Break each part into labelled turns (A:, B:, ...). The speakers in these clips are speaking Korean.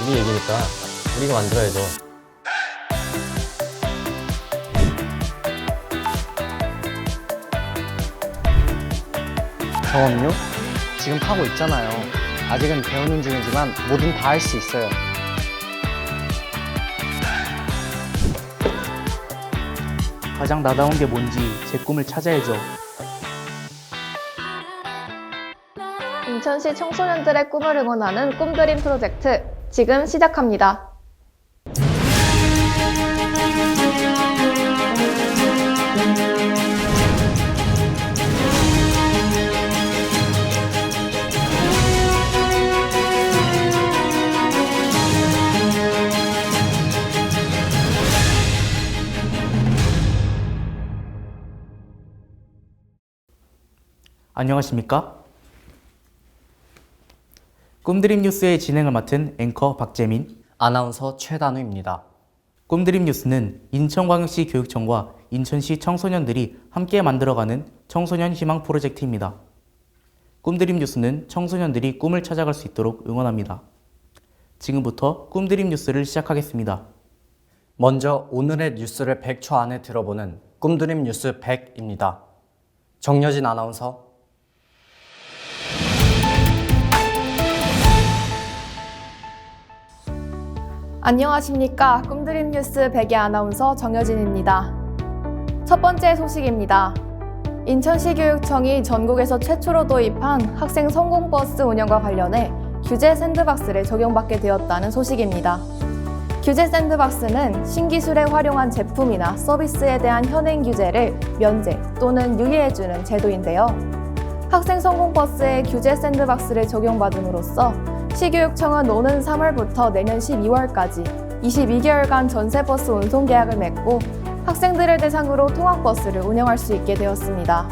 A: 우리 얘기니까 우리가 만들어야죠.
B: 저럼요? 지금 타고 있잖아요. 아직은 배우는 중이지만 뭐든 다 할 수 있어요.
C: 가장 나다운 게 뭔지 제 꿈을 찾아야죠.
D: 인천시 청소년들의 꿈을 응원하는 꿈드림 프로젝트 지금 시작합니다.
C: 안녕하십니까? 꿈드림 뉴스의 진행을 맡은 앵커 박재민,
B: 아나운서 최단우입니다.
C: 꿈드림 뉴스는 인천광역시 교육청과 인천시 청소년들이 함께 만들어가는 청소년 희망 프로젝트입니다. 꿈드림 뉴스는 청소년들이 꿈을 찾아갈 수 있도록 응원합니다. 지금부터 꿈드림 뉴스를 시작하겠습니다.
B: 먼저 오늘의 뉴스를 100초 안에 들어보는 꿈드림 뉴스 100입니다. 정여진 아나운서.
D: 안녕하십니까. 꿈드림 뉴스 100의 아나운서 정여진입니다. 첫 번째 소식입니다. 인천시 교육청이 전국에서 최초로 도입한 학생 성공버스 운영과 관련해 규제 샌드박스를 적용받게 되었다는 소식입니다. 규제 샌드박스는 신기술에 활용한 제품이나 서비스에 대한 현행 규제를 면제 또는 유예해주는 제도인데요. 학생 성공버스에 규제 샌드박스를 적용받음으로써 시교육청은 오는 3월부터 내년 12월까지 22개월간 전세버스 운송 계약을 맺고 학생들을 대상으로 통학버스를 운영할 수 있게 되었습니다.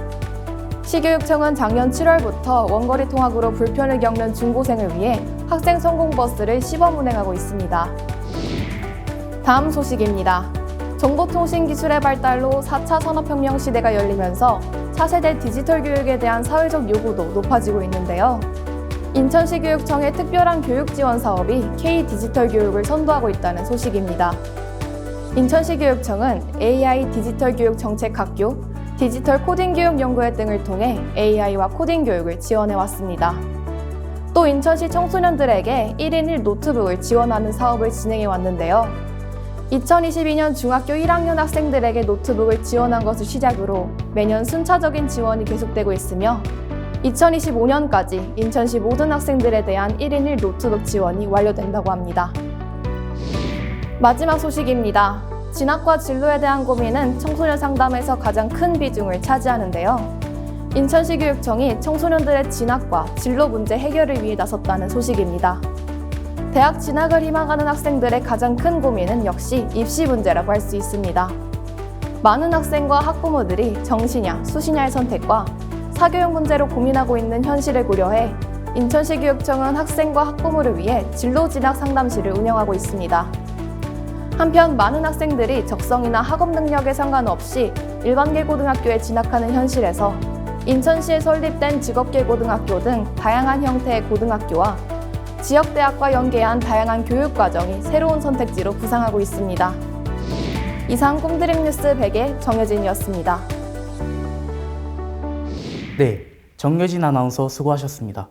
D: 시교육청은 작년 7월부터 원거리 통학으로 불편을 겪는 중고생을 위해 학생 성공버스를 시범 운행하고 있습니다. 다음 소식입니다. 정보통신기술의 발달로 4차 산업혁명 시대가 열리면서 차세대 디지털 교육에 대한 사회적 요구도 높아지고 있는데요. 인천시 교육청의 특별한 교육 지원 사업이 K-디지털 교육을 선도하고 있다는 소식입니다. 인천시 교육청은 AI 디지털 교육 정책 학교, 디지털 코딩 교육 연구회 등을 통해 AI와 코딩 교육을 지원해 왔습니다. 또 인천시 청소년들에게 1인 1 노트북을 지원하는 사업을 진행해 왔는데요. 2022년 중학교 1학년 학생들에게 노트북을 지원한 것을 시작으로 매년 순차적인 지원이 계속되고 있으며 2025년까지 인천시 모든 학생들에 대한 1인 1 노트북 지원이 완료된다고 합니다. 마지막 소식입니다. 진학과 진로에 대한 고민은 청소년 상담에서 가장 큰 비중을 차지하는데요. 인천시 교육청이 청소년들의 진학과 진로 문제 해결을 위해 나섰다는 소식입니다. 대학 진학을 희망하는 학생들의 가장 큰 고민은 역시 입시 문제라고 할 수 있습니다. 많은 학생과 학부모들이 정시냐, 수시냐의 선택과 사교육 문제로 고민하고 있는 현실을 고려해 인천시 교육청은 학생과 학부모를 위해 진로 진학 상담실을 운영하고 있습니다. 한편 많은 학생들이 적성이나 학업 능력에 상관없이 일반계 고등학교에 진학하는 현실에서 인천시에 설립된 직업계 고등학교 등 다양한 형태의 고등학교와 지역대학과 연계한 다양한 교육과정이 새로운 선택지로 부상하고 있습니다. 이상 꿈드림 뉴스 100의 정여진이었습니다.
C: 네, 정여진 아나운서 수고하셨습니다.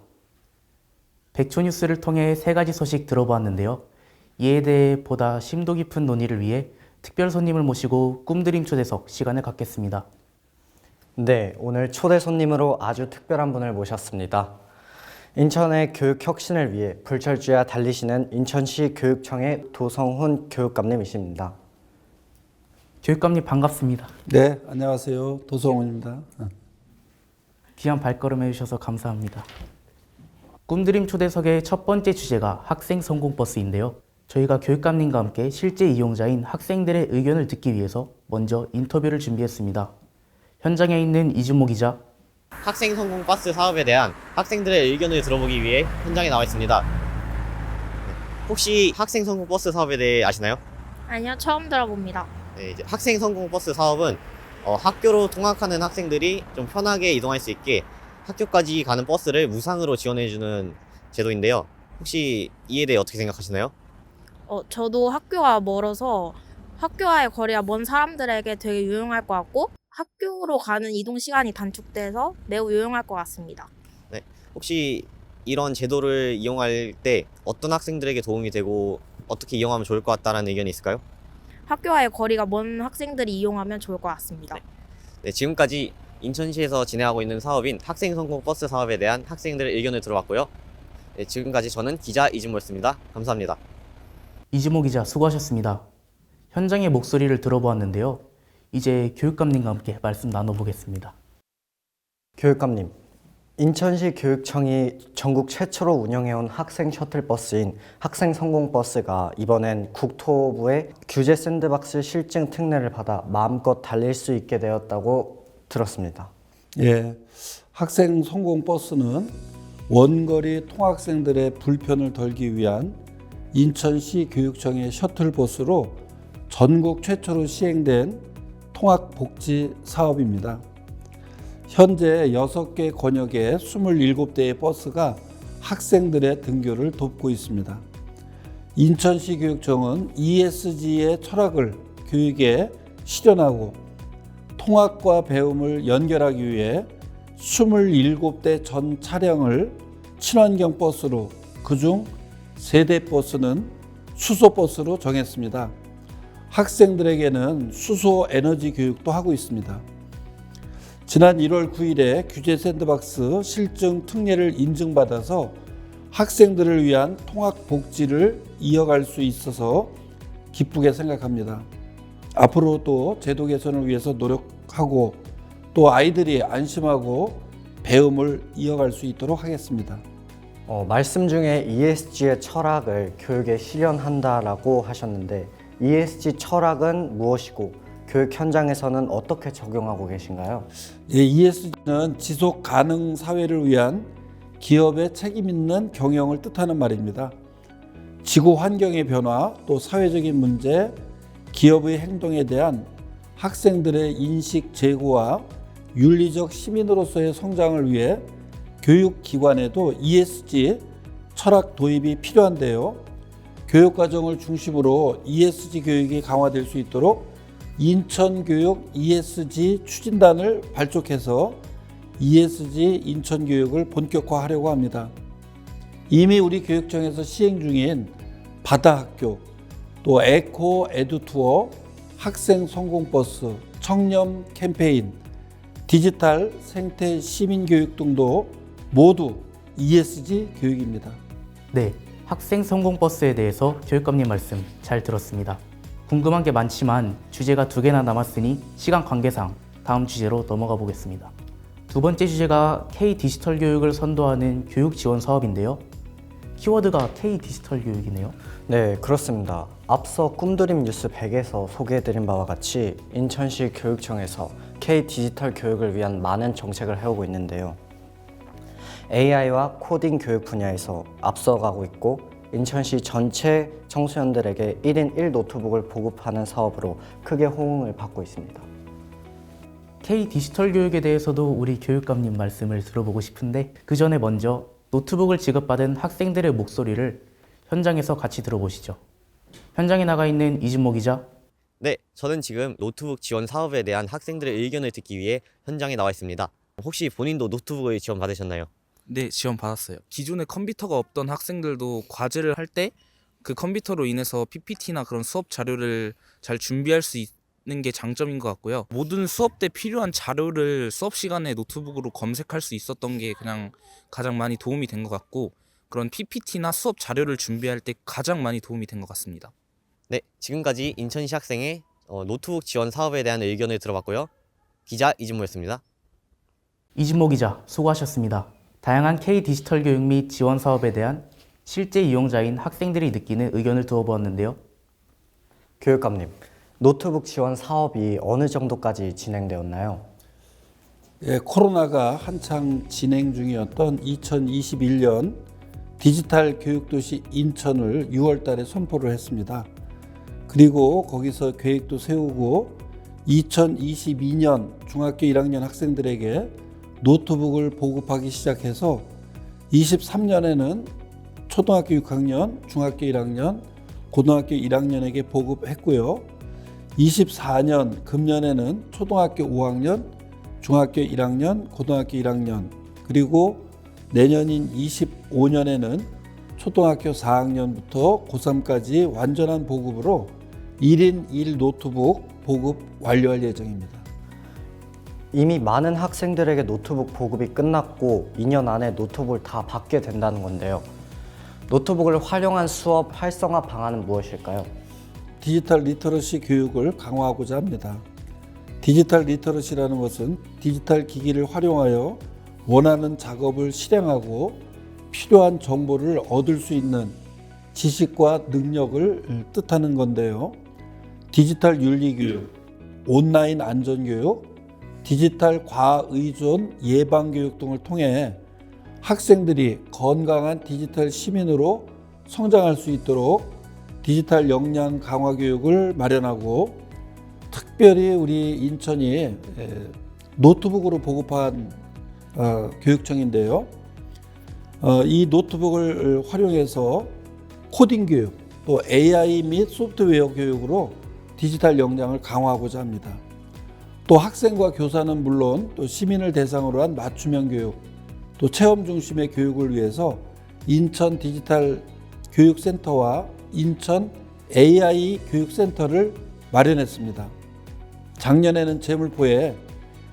C: 백초 뉴스를 통해 세 가지 소식 들어보았는데요. 이에 대해 보다 심도 깊은 논의를 위해 특별 손님을 모시고 꿈드림 초대석 시간을 갖겠습니다.
B: 네, 오늘 초대 손님으로 아주 특별한 분을 모셨습니다. 인천의 교육 혁신을 위해 불철주야 달리시는 인천시 교육청의 도성훈 교육감님이십니다.
C: 교육감님 반갑습니다.
E: 네, 안녕하세요. 도성훈입니다.
C: 귀한 발걸음 해주셔서 감사합니다. 꿈드림 초대석의 첫 번째 주제가 학생 성공버스인데요. 저희가 교육감님과 함께 실제 이용자인 학생들의 의견을 듣기 위해서 먼저 인터뷰를 준비했습니다. 현장에 있는 이준모 기자.
A: 학생 성공 버스 사업에 대한 학생들의 의견을 들어보기 위해 현장에 나와 있습니다. 혹시 학생 성공 버스 사업에 대해 아시나요?
F: 아니요, 처음 들어봅니다.
A: 네, 이제 학생 성공 버스 사업은 학교로 통학하는 학생들이 좀 편하게 이동할 수 있게 학교까지 가는 버스를 무상으로 지원해주는 제도인데요. 혹시 이에 대해 어떻게 생각하시나요?
F: 저도 학교가 멀어서 학교와의 거리가 먼 사람들에게 되게 유용할 것 같고 학교로 가는 이동 시간이 단축돼서 매우 유용할 것 같습니다.
A: 혹시 이런 제도를 이용할 때 어떤 학생들에게 도움이 되고 어떻게 이용하면 좋을 것 같다는 의견이 있을까요?
F: 학교와의 거리가 먼 학생들이 이용하면 좋을 것 같습니다.
A: 네, 지금까지 인천시에서 진행하고 있는 사업인 학생 성공 버스 사업에 대한 학생들의 의견을 들어봤고요. 네, 지금까지 저는 기자 이진모였습니다. 감사합니다.
C: 이지모 기자 수고하셨습니다. 현장의 목소리를 들어보았는데요. 이제 교육감님과 함께 말씀 나눠보겠습니다.
B: 교육감님, 인천시 교육청이 전국 최초로 운영해온 학생 셔틀버스인 학생성공버스가 이번엔 국토부의 규제 샌드박스 실증 특례를 받아 마음껏 달릴 수 있게 되었다고 들었습니다.
E: 예, 학생 성공 버스는 원거리 통학생들의 불편을 덜기 위한 인천시 교육청의 셔틀버스로 전국 최초로 시행된 통학복지 사업입니다. 현재 6개 권역의 27대의 버스가 학생들의 등교를 돕고 있습니다. 인천시 교육청은 ESG의 철학을 교육에 실현하고 통학과 배움을 연결하기 위해 27대 전 차량을 친환경 버스로, 그중 3대 버스는 수소버스로 정했습니다. 학생들에게는 수소 에너지 교육도 하고 있습니다. 지난 1월 9일에 규제 샌드박스 실증 특례를 인증받아서 학생들을 위한 통학 복지를 이어갈 수 있어서 기쁘게 생각합니다. 앞으로도 제도 개선을 위해서 노력하고 또 아이들이 안심하고 배움을 이어갈 수 있도록 하겠습니다.
B: 말씀 중에 ESG의 철학을 교육에 실현한다라고 하셨는데 ESG 철학은 무엇이고 교육 현장에서는 어떻게 적용하고 계신가요?
E: ESG는 지속 가능 사회를 위한 기업의 책임 있는 경영을 뜻하는 말입니다. 지구 환경의 변화, 또 사회적인 문제, 기업의 행동에 대한 학생들의 인식 제고와 윤리적 시민으로서의 성장을 위해 교육기관에도 ESG 철학 도입이 필요한데요. 교육과정을 중심으로 ESG 교육이 강화될 수 있도록 인천교육 ESG 추진단을 발족해서 ESG 인천교육을 본격화하려고 합니다. 이미 우리 교육청에서 시행 중인 바다학교, 또 에코 에듀투어, 학생 성공버스, 청렴 캠페인, 디지털 생태 시민교육 등도 모두 ESG 교육입니다.
C: 네, 학생 성공버스에 대해서 교육감님 말씀 잘 들었습니다. 궁금한 게 많지만 주제가 2개나 남았으니 시간 관계상 다음 주제로 넘어가 보겠습니다. 두 번째 주제가 K-디지털 교육을 선도하는 교육 지원 사업인데요. 키워드가 K-디지털 교육이네요.
B: 네, 그렇습니다. 앞서 꿈드림 뉴스 100에서 소개해드린 바와 같이 인천시 교육청에서 K-디지털 교육을 위한 많은 정책을 해오고 있는데요. AI와 코딩 교육 분야에서 앞서가고 있고 인천시 전체 청소년들에게 1인 1노트북을 보급하는 사업으로 크게 호응을 받고 있습니다.
C: K-디지털 교육에 대해서도 우리 교육감님 말씀을 들어보고 싶은데 그 전에 먼저 노트북을 지급받은 학생들의 목소리를 현장에서 같이 들어보시죠. 현장에 나가 있는 이진모 기자.
A: 네, 저는 지금 노트북 지원 사업에 대한 학생들의 의견을 듣기 위해 현장에 나와 있습니다. 혹시 본인도 노트북을 지원 받으셨나요?
G: 네, 지원 받았어요. 기존에 컴퓨터가 없던 학생들도 과제를 할 때 그 컴퓨터로 인해서 PPT나 그런 수업 자료를 잘 준비할 수 있는 게 장점인 것 같고요. 모든 수업 때 필요한 자료를 수업 시간에 노트북으로 검색할 수 있었던 게 그냥 가장 많이 도움이 된 것 같고 그런 PPT나 수업 자료를 준비할 때 가장 많이 도움이 된 것 같습니다.
A: 네, 지금까지 인천시 학생의 노트북 지원 사업에 대한 의견을 들어봤고요. 기자 이진모였습니다.
C: 이진모 기자 수고하셨습니다. 다양한 K-디지털 교육 및 지원 사업에 대한 실제 이용자인 학생들이 느끼는 의견을 두어보았는데요.
B: 교육감님, 노트북 지원 사업이 어느 정도까지 진행되었나요?
E: 코로나가 한창 진행 중이었던 2021년 디지털 교육도시 인천을 6월 달에 선포를 했습니다. 그리고 거기서 계획도 세우고 2022년 중학교 1학년 학생들에게 노트북을 보급하기 시작해서 23년에는 초등학교 6학년, 중학교 1학년, 고등학교 1학년에게 보급했고요. 24년 금년에는 초등학교 5학년, 중학교 1학년, 고등학교 1학년, 그리고 내년인 25년에는 초등학교 4학년부터 고3까지 완전한 보급으로 1인 1 노트북 보급 완료할 예정입니다.
B: 이미 많은 학생들에게 노트북 보급이 끝났고 2년 안에 노트북을 다 받게 된다는 건데요. 노트북을 활용한 수업 활성화 방안은 무엇일까요?
E: 디지털 리터러시 교육을 강화하고자 합니다. 디지털 리터러시라는 것은 디지털 기기를 활용하여 원하는 작업을 실행하고 필요한 정보를 얻을 수 있는 지식과 능력을 뜻하는 건데요. 디지털 윤리교육, 온라인 안전교육, 디지털 과의존 예방교육 등을 통해 학생들이 건강한 디지털 시민으로 성장할 수 있도록 디지털 역량 강화 교육을 마련하고, 특별히 우리 인천이 노트북으로 보급한 교육청인데요. 이 노트북을 활용해서 코딩 교육, 또 AI 및 소프트웨어 교육으로 디지털 역량을 강화하고자 합니다. 또 학생과 교사는 물론 또 시민을 대상으로 한 맞춤형 교육, 또 체험 중심의 교육을 위해서 인천 디지털 교육센터와 인천 AI 교육센터를 마련했습니다. 작년에는 제물포에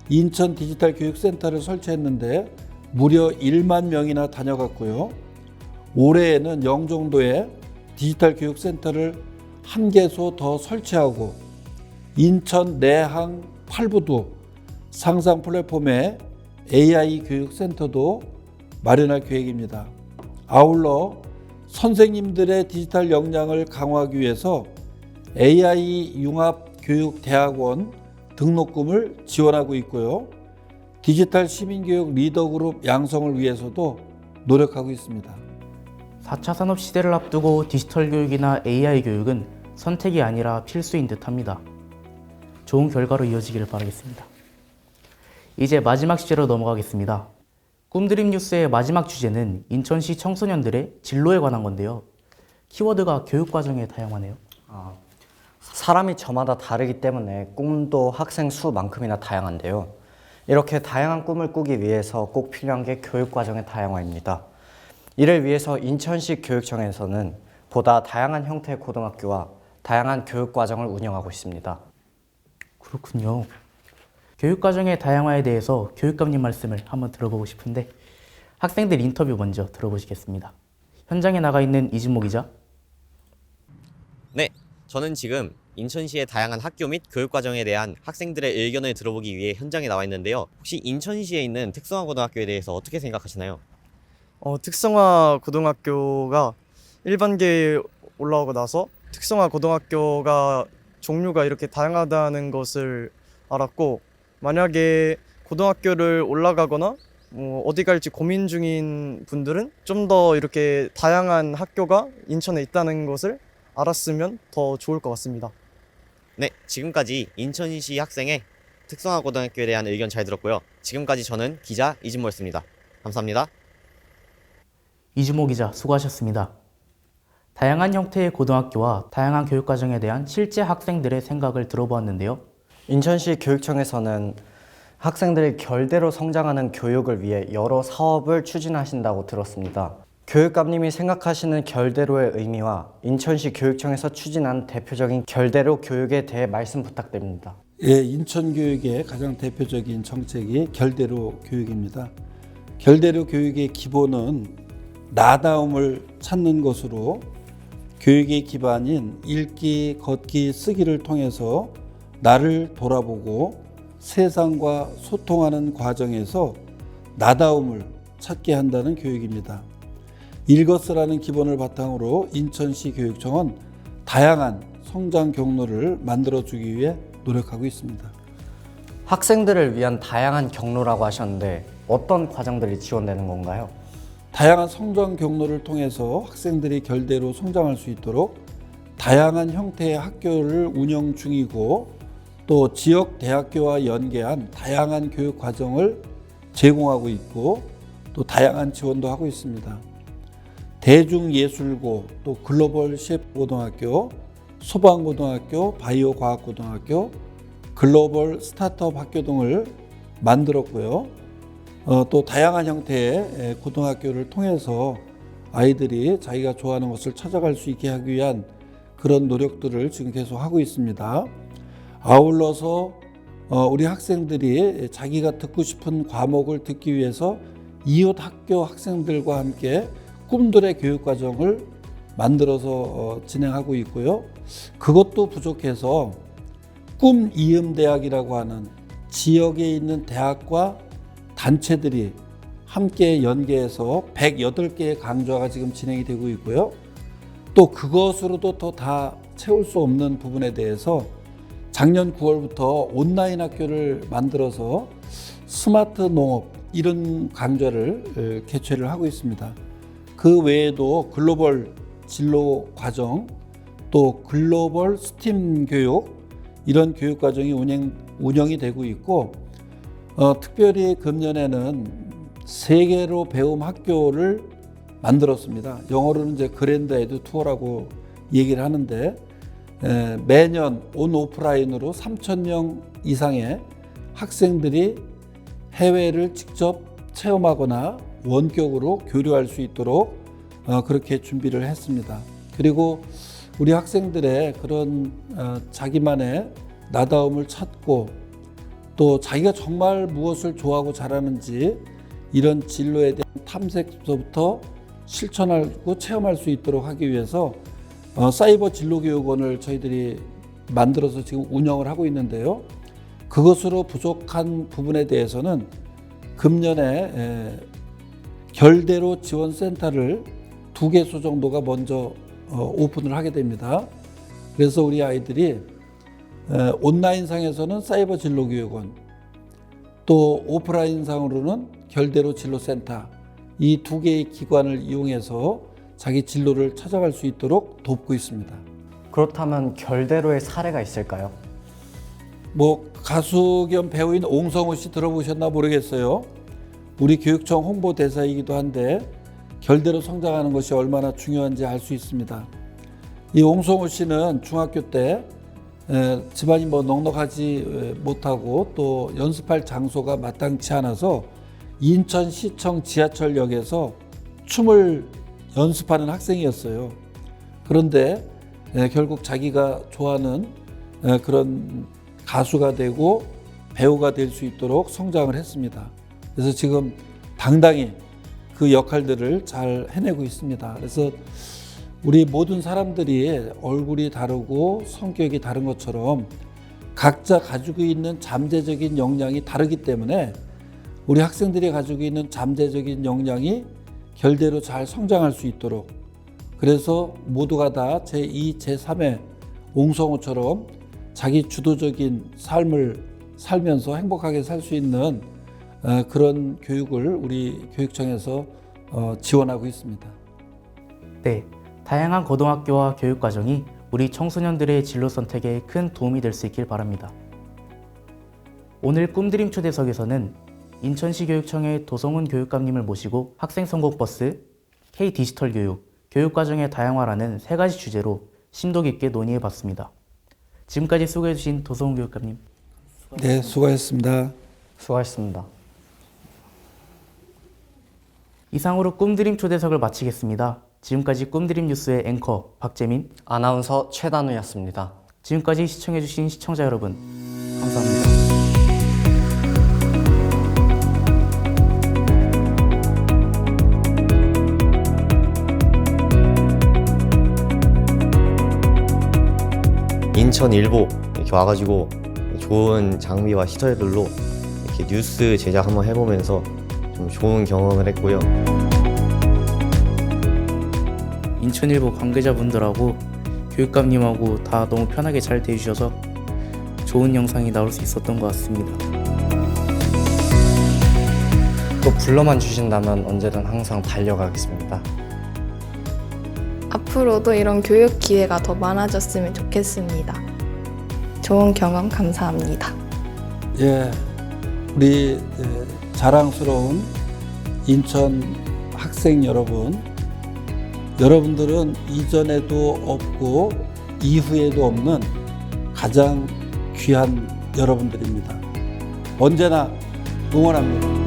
E: 인천 디지털 교육센터를 설치했는데 무려 1만 명이나 다녀갔고요. 올해에는 영종도에 디지털 교육센터를 1개소 더 설치하고 인천 내항 8부두 상상 플랫폼에 AI 교육센터도 마련할 계획입니다. 아울러 선생님들의 디지털 역량을 강화하기 위해서 AI 융합교육대학원 등록금을 지원하고 있고요. 디지털 시민교육 리더그룹 양성을 위해서도 노력하고 있습니다.
C: 4차 산업 시대를 앞두고 디지털 교육이나 AI 교육은 선택이 아니라 필수인 듯합니다. 좋은 결과로 이어지기를 바라겠습니다. 이제 마지막 주제로 넘어가겠습니다. 꿈드림 뉴스의 마지막 주제는 인천시 청소년들의 진로에 관한 건데요. 키워드가 교육과정에 다양하네요.
B: 사람이 저마다 다르기 때문에 꿈도 학생 수만큼이나 다양한데요. 이렇게 다양한 꿈을 꾸기 위해서 꼭 필요한 게 교육과정의 다양화입니다. 이를 위해서 인천시 교육청에서는 보다 다양한 형태의 고등학교와 다양한 교육과정을 운영하고 있습니다.
C: 그렇군요. 교육과정의 다양화에 대해서 교육감님 말씀을 한번 들어보고 싶은데 학생들 인터뷰 먼저 들어보시겠습니다. 현장에 나가 있는 이진모 기자.
A: 네, 저는 지금 인천시의 다양한 학교 및 교육과정에 대한 학생들의 의견을 들어보기 위해 현장에 나와 있는데요. 혹시 인천시에 있는 특성화 고등학교에 대해서 어떻게 생각하시나요?
H: 특성화 고등학교가 일반계에 올라오고 나서 특성화 고등학교가 종류가 이렇게 다양하다는 것을 알았고, 만약에 고등학교를 올라가거나 어디 갈지 고민 중인 분들은 좀 더 이렇게 다양한 학교가 인천에 있다는 것을 알았으면 더 좋을 것 같습니다.
A: 네, 지금까지 인천시 학생의 특성화 고등학교에 대한 의견 잘 들었고요. 지금까지 저는 기자 이진모였습니다. 감사합니다.
C: 이주모 기자 수고하셨습니다. 다양한 형태의 고등학교와 다양한 교육과정에 대한 실제 학생들의 생각을 들어보았는데요.
B: 인천시 교육청에서는 학생들이 결대로 성장하는 교육을 위해 여러 사업을 추진하신다고 들었습니다. 교육감님이 생각하시는 결대로의 의미와 인천시 교육청에서 추진한 대표적인 결대로 교육에 대해 말씀 부탁드립니다.
E: 예, 인천 교육의 가장 대표적인 정책이 결대로 교육입니다. 결대로 교육의 기본은 나다움을 찾는 것으로 교육의 기반인 읽기, 걷기, 쓰기를 통해서 나를 돌아보고 세상과 소통하는 과정에서 나다움을 찾게 한다는 교육입니다. 읽어쓰라는 기본을 바탕으로 인천시 교육청은 다양한 성장 경로를 만들어주기 위해 노력하고 있습니다.
B: 학생들을 위한 다양한 경로라고 하셨는데 어떤 과정들이 지원되는 건가요?
E: 다양한 성장 경로를 통해서 학생들이 결대로 성장할 수 있도록 다양한 형태의 학교를 운영 중이고, 또 지역 대학교와 연계한 다양한 교육 과정을 제공하고 있고, 또 다양한 지원도 하고 있습니다. 대중예술고, 또 글로벌 셰프고등학교, 소방고등학교, 바이오과학고등학교, 글로벌 스타트업 학교 등을 만들었고요. 또 다양한 형태의 고등학교를 통해서 아이들이 자기가 좋아하는 것을 찾아갈 수 있게 하기 위한 그런 노력들을 지금 계속 하고 있습니다. 아울러서 우리 학생들이 자기가 듣고 싶은 과목을 듣기 위해서 이웃 학교 학생들과 함께 꿈들의 교육과정을 만들어서 진행하고 있고요. 그것도 부족해서 꿈이음대학이라고 하는 지역에 있는 대학과 단체들이 함께 연계해서 108개의 강좌가 지금 진행이 되고 있고요. 또 그것으로도 더 다 채울 수 없는 부분에 대해서 작년 9월부터 온라인 학교를 만들어서 스마트 농업 이런 강좌를 개최를 하고 있습니다. 그 외에도 글로벌 진로 과정, 또 글로벌 스팀 교육 이런 교육 과정이 운영이 되고 있고, 특별히 금년에는 세계로 배움 학교를 만들었습니다. 영어로는 이제 그랜드 에듀 투어라고 얘기를 하는데, 매년 온 오프라인으로 3,000명 이상의 학생들이 해외를 직접 체험하거나 원격으로 교류할 수 있도록 그렇게 준비를 했습니다. 그리고 우리 학생들의 그런 자기만의 나다움을 찾고, 또 자기가 정말 무엇을 좋아하고 잘하는지 이런 진로에 대한 탐색부터 실천하고 체험할 수 있도록 하기 위해서 사이버 진로교육원을 저희들이 만들어서 지금 운영을 하고 있는데요. 그것으로 부족한 부분에 대해서는 금년에 결대로 지원센터를 2개소 정도가 먼저 오픈을 하게 됩니다. 그래서 우리 아이들이 온라인상에서는 사이버 진로교육원, 또 오프라인상으로는 결대로 진로센터, 이 2개의 기관을 이용해서 자기 진로를 찾아갈 수 있도록 돕고 있습니다.
B: 그렇다면 결대로의 사례가 있을까요?
E: 가수 겸 배우인 옹성우 씨 들어보셨나 모르겠어요. 우리 교육청 홍보대사이기도 한데 결대로 성장하는 것이 얼마나 중요한지 알 수 있습니다. 이 옹성우 씨는 중학교 때 집안이 넉넉하지 못하고 또 연습할 장소가 마땅치 않아서 인천시청 지하철역에서 춤을 연습하는 학생이었어요. 그런데 결국 자기가 좋아하는 그런 가수가 되고 배우가 될 수 있도록 성장을 했습니다. 그래서 지금 당당히 그 역할들을 잘 해내고 있습니다. 그래서 우리 모든 사람들이 얼굴이 다르고 성격이 다른 것처럼 각자 가지고 있는 잠재적인 역량이 다르기 때문에 우리 학생들이 가지고 있는 잠재적인 역량이 결대로 잘 성장할 수 있도록, 그래서 모두가 다 제2, 제3의 옹성우처럼 자기 주도적인 삶을 살면서 행복하게 살 수 있는 그런 교육을 우리 교육청에서 지원하고 있습니다.
C: 네, 다양한 고등학교와 교육과정이 우리 청소년들의 진로 선택에 큰 도움이 될 수 있길 바랍니다. 오늘 꿈드림 초대석에서는 인천시 교육청의 도성훈 교육감님을 모시고 학생 성공버스, K-디지털 교육, 교육과정의 다양화라는 3가지 주제로 심도 깊게 논의해봤습니다. 지금까지 수고해주신 도성훈 교육감님.
E: 네, 수고하셨습니다.
B: 수고하셨습니다.
C: 이상으로 꿈드림 초대석을 마치겠습니다. 지금까지 꿈드림 뉴스의 앵커 박재민,
B: 아나운서 최단우였습니다.
C: 지금까지 시청해주신 시청자 여러분, 감사합니다.
A: 인천일보 이렇게 와가지고 좋은 장비와 시설들로 이렇게 뉴스 제작 한번 해보면서 좀 좋은 경험을 했고요.
C: 인천일보 관계자분들하고 교육감님하고 다 너무 편하게 잘 대해주셔서 좋은 영상이 나올 수 있었던 것 같습니다.
B: 또 불러만 주신다면 언제든 항상 달려가겠습니다.
D: 앞으로도 이런 교육 기회가 더 많아졌으면 좋겠습니다. 좋은 경험 감사합니다.
E: 예, 우리 자랑스러운 인천 학생 여러분, 여러분들은 이전에도 없고 이후에도 없는 가장 귀한 여러분들입니다. 언제나 응원합니다.